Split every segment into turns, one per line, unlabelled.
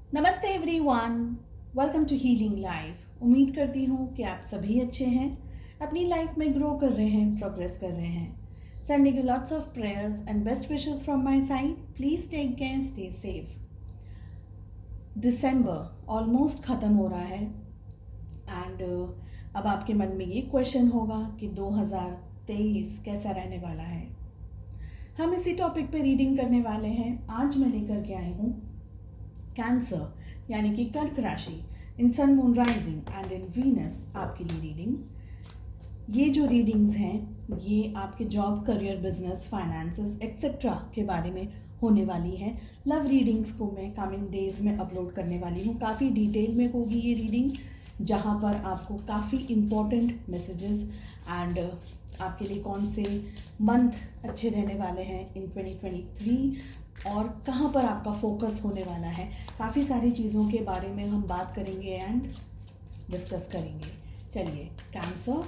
नमस्ते everyone, welcome to healing life. उम्मीद करती हूँ कि आप सभी अच्छे हैं, अपनी लाइफ में ग्रो कर रहे हैं, प्रोग्रेस कर रहे हैं। Sending you lots of prayers and best wishes from my side. Please take care, stay safe. December almost ख़त्म हो रहा है एंड अब आपके मन में ये क्वेश्चन होगा कि 2023 कैसा रहने वाला है। हम इसी टॉपिक पे रीडिंग करने वाले हैं। आज मैं लेकर के आई हूँ कैंसर यानी कि कर्क राशि in sun moon rising and in Venus आपके लिए रीडिंग। ये जो रीडिंग्स हैं ये आपके job, career, business, finances etcetera के बारे में होने वाली है। लव रीडिंग्स को मैं कमिंग डेज में अपलोड करने वाली हूँ। काफ़ी डिटेल में होगी ये रीडिंग, जहाँ पर आपको काफ़ी इम्पोर्टेंट मैसेजेस एंड आपके लिए कौन से मंथ अच्छे रहने वाले हैं इन 2023 और कहाँ पर आपका फोकस होने वाला है। काफ़ी सारी चीज़ों के बारे में हम बात करेंगे एंड डिस्कस करेंगे। चलिए, कैंसर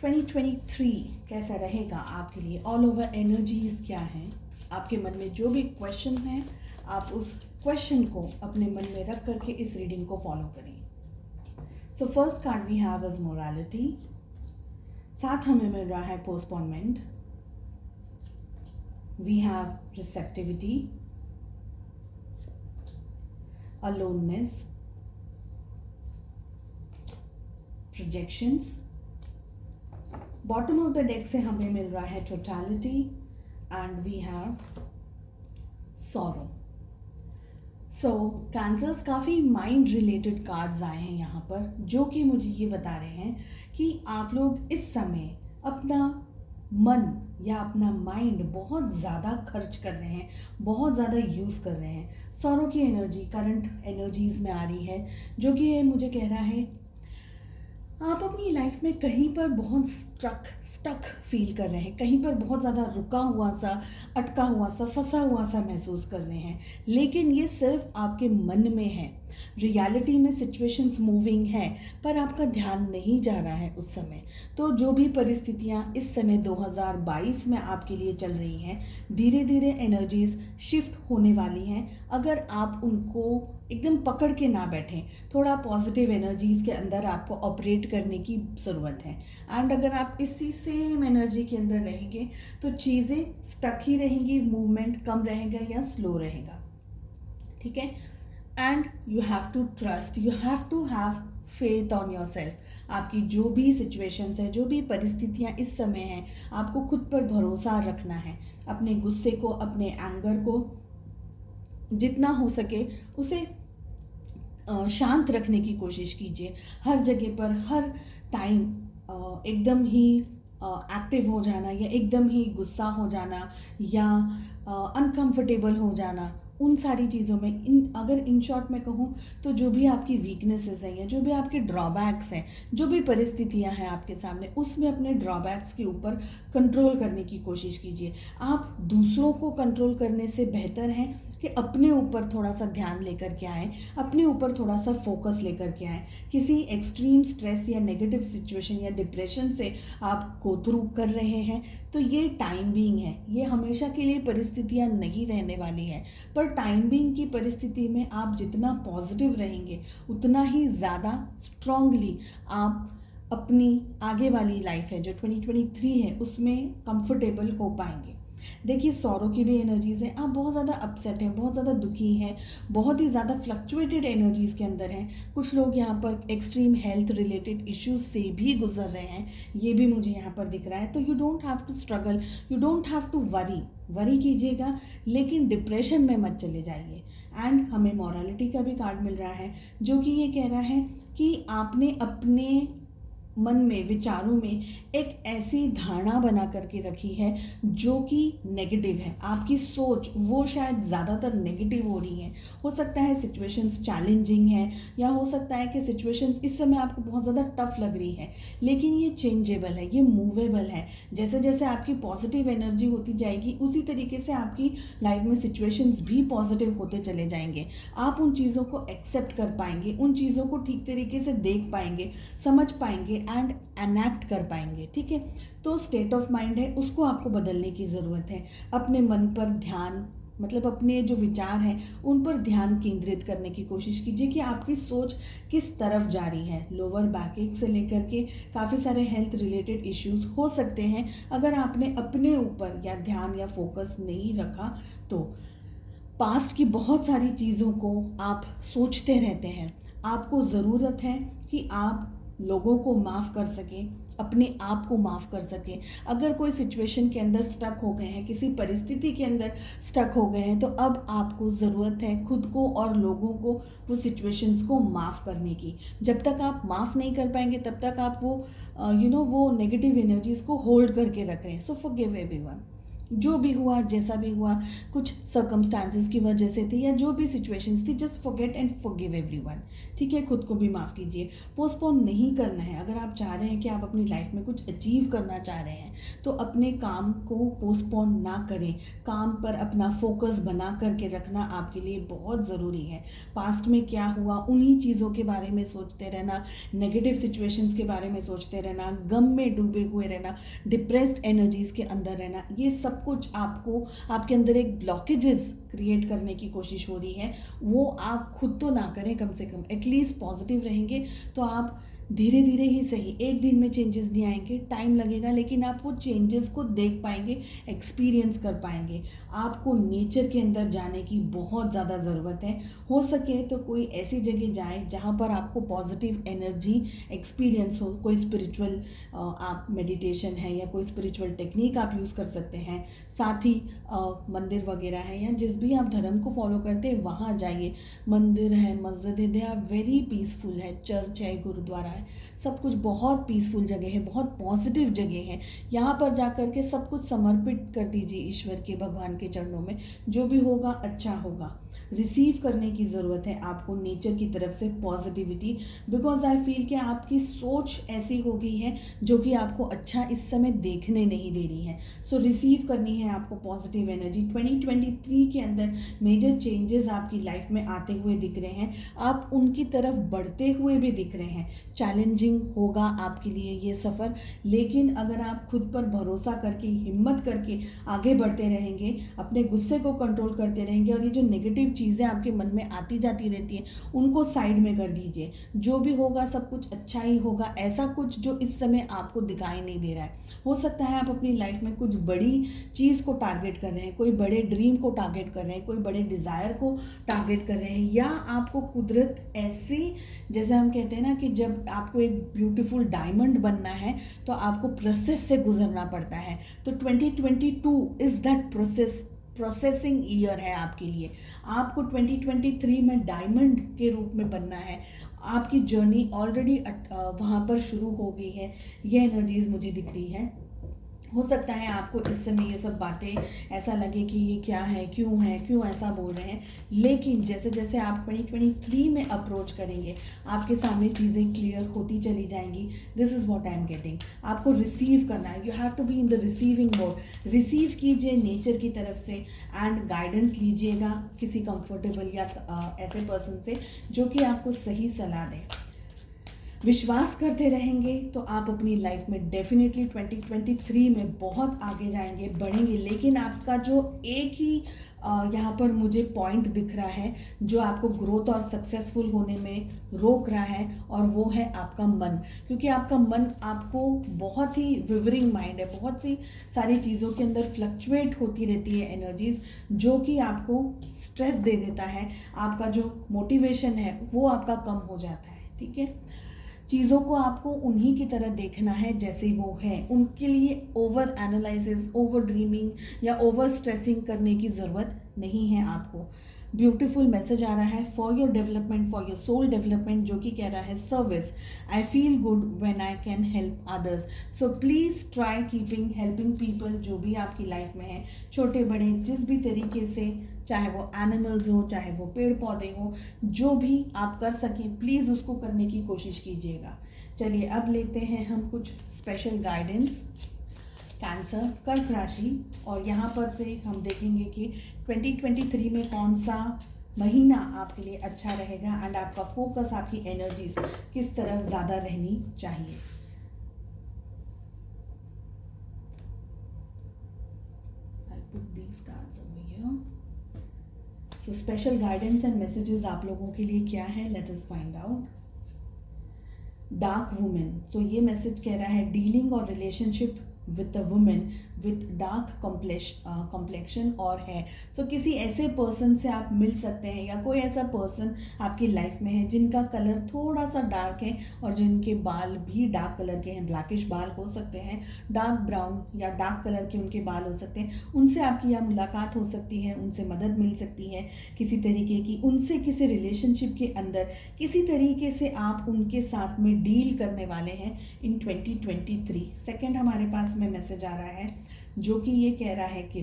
2023 कैसा रहेगा आपके लिए। ऑल ओवर एनर्जीज क्या हैं आपके मन में, जो भी क्वेश्चन हैं आप उस क्वेश्चन को अपने मन में रख करके इस रीडिंग को फॉलो करें। So first card we have is morality. साथ हमें मिल रहा है postponement. We have receptivity, aloneness, projections. Bottom of the deck से हमें मिल रहा है totality and we have sorrow. So Cancers काफ़ी माइंड रिलेटेड कार्ड्स आए हैं यहाँ पर, जो कि मुझे ये बता रहे हैं कि आप लोग इस समय अपना मन या अपना माइंड बहुत ज़्यादा खर्च कर रहे हैं, बहुत ज़्यादा यूज़ कर रहे हैं। सौरों की एनर्जी करंट एनर्जीज में आ रही है, जो कि मुझे कह रहा है आप अपनी लाइफ में कहीं पर बहुत स्टक फील कर रहे हैं, कहीं पर बहुत ज़्यादा रुका हुआ सा, अटका हुआ सा, फंसा हुआ सा महसूस कर रहे हैं। लेकिन ये सिर्फ आपके मन में है। रियलिटी में सिचुएशंस मूविंग है, पर आपका ध्यान नहीं जा रहा है उस समय। तो जो भी परिस्थितियाँ इस समय 2022 में आपके लिए चल रही हैं, धीरे धीरे एनर्जीज शिफ्ट होने वाली हैं। अगर आप उनको एकदम पकड़ के ना बैठें, थोड़ा पॉजिटिव एनर्जीज के अंदर आपको ऑपरेट करने की ज़रूरत है। एंड अगर आप इसी सेम एनर्जी के अंदर रहेंगे तो चीज़ें स्टक ही रहेंगी, मूवमेंट कम रहेगा या स्लो रहेगा। ठीक है। And you have to trust, you have to have faith on yourself. आपकी जो भी सिचुएशंस है, जो भी परिस्थितियाँ इस समय हैं, आपको खुद पर भरोसा रखना है। अपने गुस्से को, अपने एंगर को जितना हो सके उसे शांत रखने की कोशिश कीजिए। हर जगह पर हर टाइम एकदम ही एक्टिव हो जाना या एकदम ही गुस्सा हो जाना या अनकंफर्टेबल हो जाना, उन सारी चीज़ों में अगर इन शॉर्ट में कहूँ तो जो भी आपकी वीकनेसेस हैं या जो भी आपके ड्रॉबैक्स हैं, जो भी परिस्थितियां हैं आपके सामने, उसमें अपने ड्रॉबैक्स के ऊपर कंट्रोल करने की कोशिश कीजिए। आप दूसरों को कंट्रोल करने से बेहतर हैं कि अपने ऊपर थोड़ा सा ध्यान लेकर के आएँ, अपने ऊपर थोड़ा सा फोकस लेकर के आएँ। किसी एक्सट्रीम स्ट्रेस या नेगेटिव सिचुएशन या डिप्रेशन से आप गो थ्रू कर रहे हैं तो ये टाइम बीइंग है, ये हमेशा के लिए परिस्थितियाँ नहीं रहने वाली हैं। पर टाइम बीइंग की परिस्थिति में आप जितना पॉजिटिव रहेंगे उतना ही ज़्यादा स्ट्रांगली आप अपनी आगे वाली लाइफ है जो 2023 है उसमें कंफर्टेबल हो पाएंगे। देखिए, सौरों की भी एनर्जीज हैं। आप बहुत ज़्यादा अपसेट हैं, बहुत ज़्यादा दुखी हैं, बहुत ही ज़्यादा फ्लक्चुएटेड एनर्जीज के अंदर हैं। कुछ लोग यहाँ पर एक्सट्रीम हेल्थ रिलेटेड इश्यूज से भी गुजर रहे हैं, ये भी मुझे यहाँ पर दिख रहा है। तो you don't have to struggle, you don't have to worry कीजिएगा, लेकिन डिप्रेशन में मत चले जाइए। एंड हमें मॉरलिटी का भी कार्ड मिल रहा है, जो कि ये कह रहा है कि आपने अपने मन में, विचारों में एक ऐसी धारणा बना करके रखी है जो कि नेगेटिव है। आपकी सोच वो शायद ज़्यादातर नेगेटिव हो रही है। हो सकता है सिचुएशंस चैलेंजिंग है या हो सकता है कि सिचुएशंस इस समय आपको बहुत ज़्यादा टफ लग रही है, लेकिन ये चेंजेबल है, ये मूवेबल है। जैसे जैसे आपकी पॉजिटिव एनर्जी होती जाएगी उसी तरीके से आपकी लाइफ में सिचुएशंस भी पॉजिटिव होते चले जाएंगे। आप उन चीज़ों को एक्सेप्ट कर पाएंगे, उन चीज़ों को ठीक तरीके से देख पाएंगे, समझ पाएंगे एंड एनैक्ट कर पाएंगे। ठीक है। तो स्टेट ऑफ माइंड है, उसको आपको बदलने की ज़रूरत है। अपने मन पर ध्यान मतलब अपने जो विचार हैं उन पर ध्यान केंद्रित करने की कोशिश कीजिए कि आपकी सोच किस तरफ जा रही है। लोअर बैक एक से लेकर के काफ़ी सारे हेल्थ रिलेटेड इश्यूज हो सकते हैं अगर आपने अपने ऊपर या ध्यान या फोकस नहीं रखा तो। पास्ट की बहुत सारी चीज़ों को आप सोचते रहते हैं। आपको ज़रूरत है कि आप लोगों को माफ़ कर सकें, अपने आप को माफ़ कर सकें। अगर कोई सिचुएशन के अंदर स्टक हो गए हैं, किसी परिस्थिति के अंदर स्टक हो गए हैं, तो अब आपको ज़रूरत है खुद को और लोगों को वो सिचुएशंस को माफ़ करने की। जब तक आप माफ़ नहीं कर पाएंगे तब तक आप वो वो नेगेटिव एनर्जीज़ को होल्ड करके रख रहे हैं। सो फॉरगिव एवरीवन। जो भी हुआ, जैसा भी हुआ, कुछ सर्कमस्टांसेस की वजह से थी या जो भी सिचुएशंस थी, just forget and forgive everyone. ठीक है, खुद को भी माफ़ कीजिए। पोस्टपोन नहीं करना है। अगर आप चाह रहे हैं कि आप अपनी लाइफ में कुछ अचीव करना चाह रहे हैं तो अपने काम को पोस्टपोन ना करें। काम पर अपना फोकस बना करके रखना आपके लिए बहुत ज़रूरी है। पास्ट में क्या हुआ उन्हीं चीज़ों के बारे में सोचते रहना, नेगेटिव सिचुएशंस के बारे में सोचते रहना, गम में डूबे हुए रहना, डिप्रेस्ड एनर्जीज़ के अंदर रहना, ये सब कुछ आपको आपके अंदर एक ब्लॉकेजेस क्रिएट करने की कोशिश हो रही है। वो आप खुद तो ना करें, कम से कम एटलीस्ट पॉजिटिव रहेंगे तो आप धीरे धीरे ही सही, एक दिन में चेंजेस नहीं आएंगे, टाइम लगेगा, लेकिन आप वो चेंजेस को देख पाएंगे, एक्सपीरियंस कर पाएंगे। आपको नेचर के अंदर जाने की बहुत ज़्यादा ज़रूरत है। हो सके तो कोई ऐसी जगह जाएं जहाँ पर आपको पॉजिटिव एनर्जी एक्सपीरियंस हो। कोई स्पिरिचुअल आप मेडिटेशन है या कोई स्पिरिचुअल टेक्निक आप यूज़ कर सकते हैं। साथ ही मंदिर वगैरह है या जिस भी आप धर्म को फॉलो करते हैं वहाँ जाइए। मंदिर है, मस्जिद है, दे आर वेरी पीसफुल है। चर्च है, गुरुद्वारा है, सब कुछ बहुत पीसफुल जगह है, बहुत पॉजिटिव जगह है। यहाँ पर जा कर के सब कुछ समर्पित कर दीजिए ईश्वर के, भगवान के चरणों में। जो भी होगा अच्छा होगा। रिसीव करने की ज़रूरत है आपको नेचर की तरफ से पॉजिटिविटी, बिकॉज आई फील कि आपकी सोच ऐसी हो गई है जो कि आपको अच्छा इस समय देखने नहीं दे रही है। सो रिसीव करनी है आपको पॉजिटिव एनर्जी। 2023 के अंदर मेजर चेंजेस आपकी लाइफ में आते हुए दिख रहे हैं। आप उनकी तरफ बढ़ते हुए भी दिख रहे हैं। चैलेंजिंग होगा आपके लिए ये सफ़र, लेकिन अगर आप खुद पर भरोसा करके, हिम्मत करके आगे बढ़ते रहेंगे, अपने गुस्से को कंट्रोल करते रहेंगे और ये जो नेगेटिव चीज़ें आपके मन में आती जाती रहती हैं उनको साइड में कर दीजिए। जो भी होगा सब कुछ अच्छा ही होगा। ऐसा कुछ जो इस समय आपको दिखाई नहीं दे रहा है, हो सकता है आप अपनी लाइफ में कुछ बड़ी चीज़ को टारगेट कर रहे हैं, कोई बड़े ड्रीम को टारगेट कर रहे हैं, कोई बड़े डिज़ायर को टारगेट कर रहे हैं, या आपको कुदरत ऐसी, जैसे हम कहते हैं ना कि जब आपको एक ब्यूटीफुल डायमंड बनना है तो आपको प्रोसेस से गुजरना पड़ता है। तो 2022 इज़ दैट प्रोसेसिंग ईयर है आपके लिए। आपको 2023 में डायमंड के रूप में बनना है। आपकी जर्नी ऑलरेडी वहाँ पर शुरू हो गई है। ये एनर्जीज मुझे दिख रही है। हो सकता है आपको इस समय ये सब बातें ऐसा लगे कि ये क्या है, क्यों ऐसा बोल रहे हैं, लेकिन जैसे जैसे आप 2023 में अप्रोच करेंगे आपके सामने चीज़ें क्लियर होती चली जाएंगी। This is what I am getting. आपको रिसीव करना है, you have to be in the receiving mode. Receive कीजिए नेचर की तरफ से एंड गाइडेंस लीजिएगा किसी कंफर्टेबल या ऐसे पर्सन से जो कि आपको सही सलाह दें। विश्वास करते रहेंगे तो आप अपनी लाइफ में डेफिनेटली 2023 में बहुत आगे जाएंगे, बढ़ेंगे। लेकिन आपका जो एक ही यहाँ पर मुझे पॉइंट दिख रहा है जो आपको ग्रोथ और सक्सेसफुल होने में रोक रहा है, और वो है आपका मन। क्योंकि आपका मन आपको बहुत ही विवरिंग माइंड है, बहुत सी सारी चीज़ों के अंदर फ्लक्चुएट होती रहती है एनर्जीज, जो कि आपको स्ट्रेस दे देता है। आपका जो मोटिवेशन है वो आपका कम हो जाता है। ठीक है, चीज़ों को आपको उन्हीं की तरह देखना है जैसे वो है। उनके लिए ओवर एनालिसिस, ओवर ड्रीमिंग या ओवर स्ट्रेसिंग करने की ज़रूरत नहीं है आपको। ब्यूटीफुल मैसेज आ रहा है for your development, for your soul development, जो कि कह रहा है service. I feel good when I can help others. So please try keeping helping people, जो भी आपकी लाइफ में है, छोटे बड़े जिस भी तरीके से, चाहे वो एनिमल्स हो, चाहे वो पेड़ पौधे हो, जो भी आप कर सकें प्लीज़ उसको करने की कोशिश कीजिएगा। चलिए अब लेते हैं हम कुछ स्पेशल गाइडेंस कैंसर, कर्क राशि, और यहाँ पर से हम देखेंगे कि 2023 में कौन सा महीना आपके लिए अच्छा रहेगा एंड आपका फोकस, आपकी एनर्जीज किस तरफ ज़्यादा रहनी चाहिए। I'll put these cards over here. So special guidance and messages आप लोगों के लिए क्या है, let us find out. Dark women, तो ये मैसेज कह रहा है डीलिंग और relationship with a women with dark complexion और है। सो किसी ऐसे पर्सन से आप मिल सकते हैं या कोई ऐसा पर्सन आपकी लाइफ में है जिनका कलर थोड़ा सा डार्क है और जिनके बाल भी डार्क कलर के हैं, ब्लैकिश बाल हो सकते हैं, डार्क ब्राउन या डार्क कलर के उनके बाल हो सकते हैं। उनसे आपकी यहाँ मुलाकात हो सकती है, उनसे मदद मिल सकती है किसी तरीके की, उनसे किसी रिलेशनशिप के अंदर किसी तरीके से आप उनके साथ में डील करने वाले हैं इन 2023। सेकेंड हमारे पास में मैसेज आ रहा है जो कि ये कह रहा है कि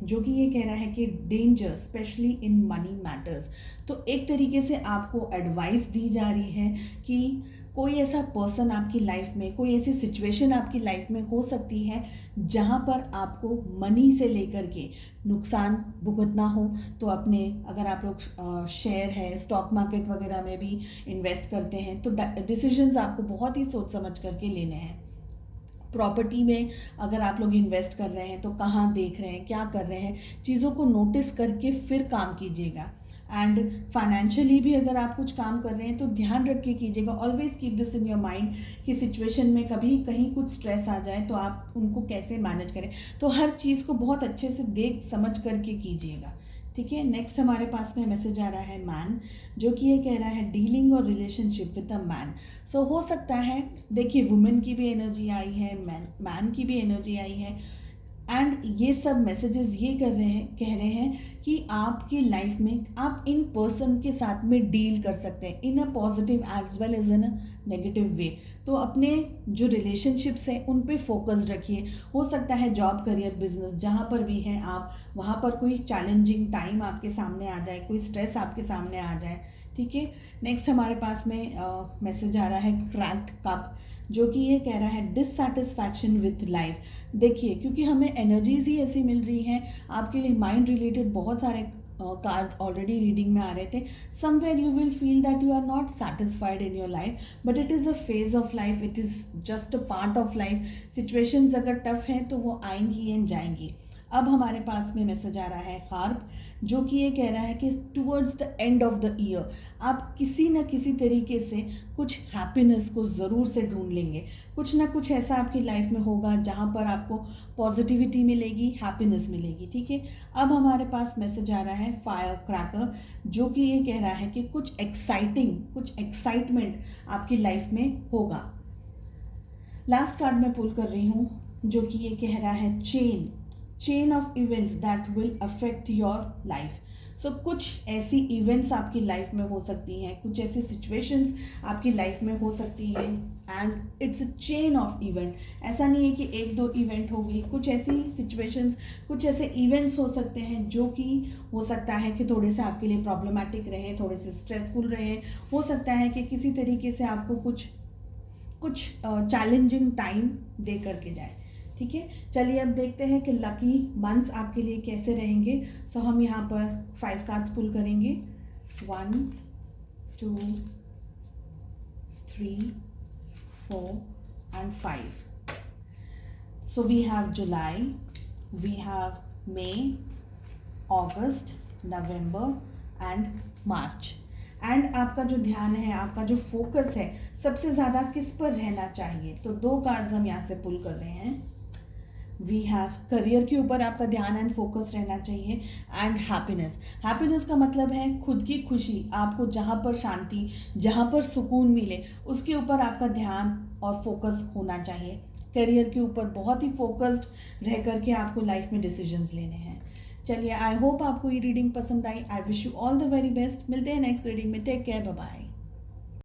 जो कि ये कह रहा है कि danger specially in money matters. तो एक तरीके से आपको एडवाइस दी जा रही है कि कोई ऐसा पर्सन आपकी लाइफ में, कोई ऐसी सिचुएशन आपकी लाइफ में हो सकती है जहाँ पर आपको मनी से लेकर के नुकसान भुगतना हो। तो अपने, अगर आप लोग शेयर है, स्टॉक मार्केट वगैरह में भी इन्वेस्ट करते हैं तो डिसीजंस आपको बहुत ही सोच समझ करके लेने हैं। प्रॉपर्टी में अगर आप लोग इन्वेस्ट कर रहे हैं तो कहाँ देख रहे हैं, क्या कर रहे हैं, चीज़ों को नोटिस करके फिर काम कीजिएगा। एंड फाइनेंशियली भी अगर आप कुछ काम कर रहे हैं तो ध्यान रख के कीजिएगा। Always keep this in your mind कि सिचुएशन में कभी कहीं कुछ स्ट्रेस आ जाए तो आप उनको कैसे मैनेज करें। तो हर चीज़ को बहुत अच्छे से देख समझ करके कीजिएगा, ठीक है। नेक्स्ट हमारे पास में मैसेज आ रहा है मैन, जो कि ये कह रहा है डीलिंग और रिलेशनशिप विद अ मैन। सो हो सकता है, देखिए वुमेन की भी एनर्जी आई है, मैन की भी एनर्जी आई है एंड ये सब मैसेजेस ये कह रहे हैं कि आपकी लाइफ में आप इन पर्सन के साथ में डील कर सकते हैं in a positive as well as in a negative way. तो अपने जो रिलेशनशिप्स हैं उन पे फोकस रखिए। हो सकता है जॉब, करियर, बिजनेस जहाँ पर भी हैं आप, वहाँ पर कोई चैलेंजिंग टाइम आपके सामने आ जाए, कोई स्ट्रेस आपके सामने आ जाए, ठीक है। नेक्स्ट हमारे पास में मैसेज आ रहा है क्रैक्ड कप, जो कि ये कह रहा है डिससैटिस्फैक्शन विथ लाइफ। देखिए क्योंकि हमें एनर्जीज ही ऐसी मिल रही हैं आपके लिए, माइंड रिलेटेड बहुत सारे कार्ड्स ऑलरेडी रीडिंग में आ रहे थे। Somewhere you will feel that you are not satisfied in your life, but it is a phase of life, it is just a part of life. Situations अगर tough हैं तो वो आएंगी and जाएंगी। अब हमारे पास में मैसेज आ रहा है हार्प, जो कि ये कह रहा है कि towards the end of the year आप किसी न किसी तरीके से कुछ हैप्पीनेस को ज़रूर से ढूंढ लेंगे। कुछ ना कुछ ऐसा आपकी लाइफ में होगा जहाँ पर आपको पॉजिटिविटी मिलेगी, हैप्पीनेस मिलेगी, ठीक है। अब हमारे पास मैसेज आ रहा है फायर क्रैकर, जो कि ये कह रहा है कि कुछ एक्साइटिंग, कुछ एक्साइटमेंट आपकी लाइफ में होगा। लास्ट कार्ड मैं पुल कर रही हूँ जो कि ये कह रहा है chain of events that will affect your life. So कुछ ऐसी इवेंट्स आपकी लाइफ में हो सकती हैं, कुछ ऐसी सिचुएशंस आपकी लाइफ में हो सकती हैं and it's a chain of event. ऐसा नहीं है कि एक दो इवेंट हो गई, कुछ ऐसी सिचुएशंस, कुछ ऐसे इवेंट्स हो सकते हैं जो कि हो सकता है कि थोड़े से आपके लिए प्रॉब्लमैटिक रहे, थोड़े से स्ट्रेसफुल रहे। हो सकता है कि किसी तरीके से आपको कुछ चैलेंजिंग टाइम दे करके जाए, ठीक है। चलिए अब देखते हैं कि लकी मंथ्स आपके लिए कैसे रहेंगे। सो हम यहाँ पर 5 कार्ड्स पुल करेंगे, 1 2 3 4 and 5. So we have July, we have May, August, November and March. And आपका जो ध्यान है, आपका जो फोकस है, सबसे ज़्यादा किस पर रहना चाहिए। तो 2 कार्ड्स हम यहाँ से पुल कर रहे हैं। वी हैव करियर के ऊपर आपका ध्यान एंड फोकस रहना चाहिए एंड हैप्पीनेस का मतलब है खुद की खुशी, आपको जहाँ पर शांति, जहाँ पर सुकून मिले उसके ऊपर आपका ध्यान और फोकस होना चाहिए। करियर के ऊपर बहुत ही फोकस्ड रह करके आपको लाइफ में डिसीजंस लेने हैं। चलिए आई होप आपको ये रीडिंग पसंद आई। I wish you all the very best. मिलते हैं नेक्स्ट रीडिंग में। Take care, bye bye.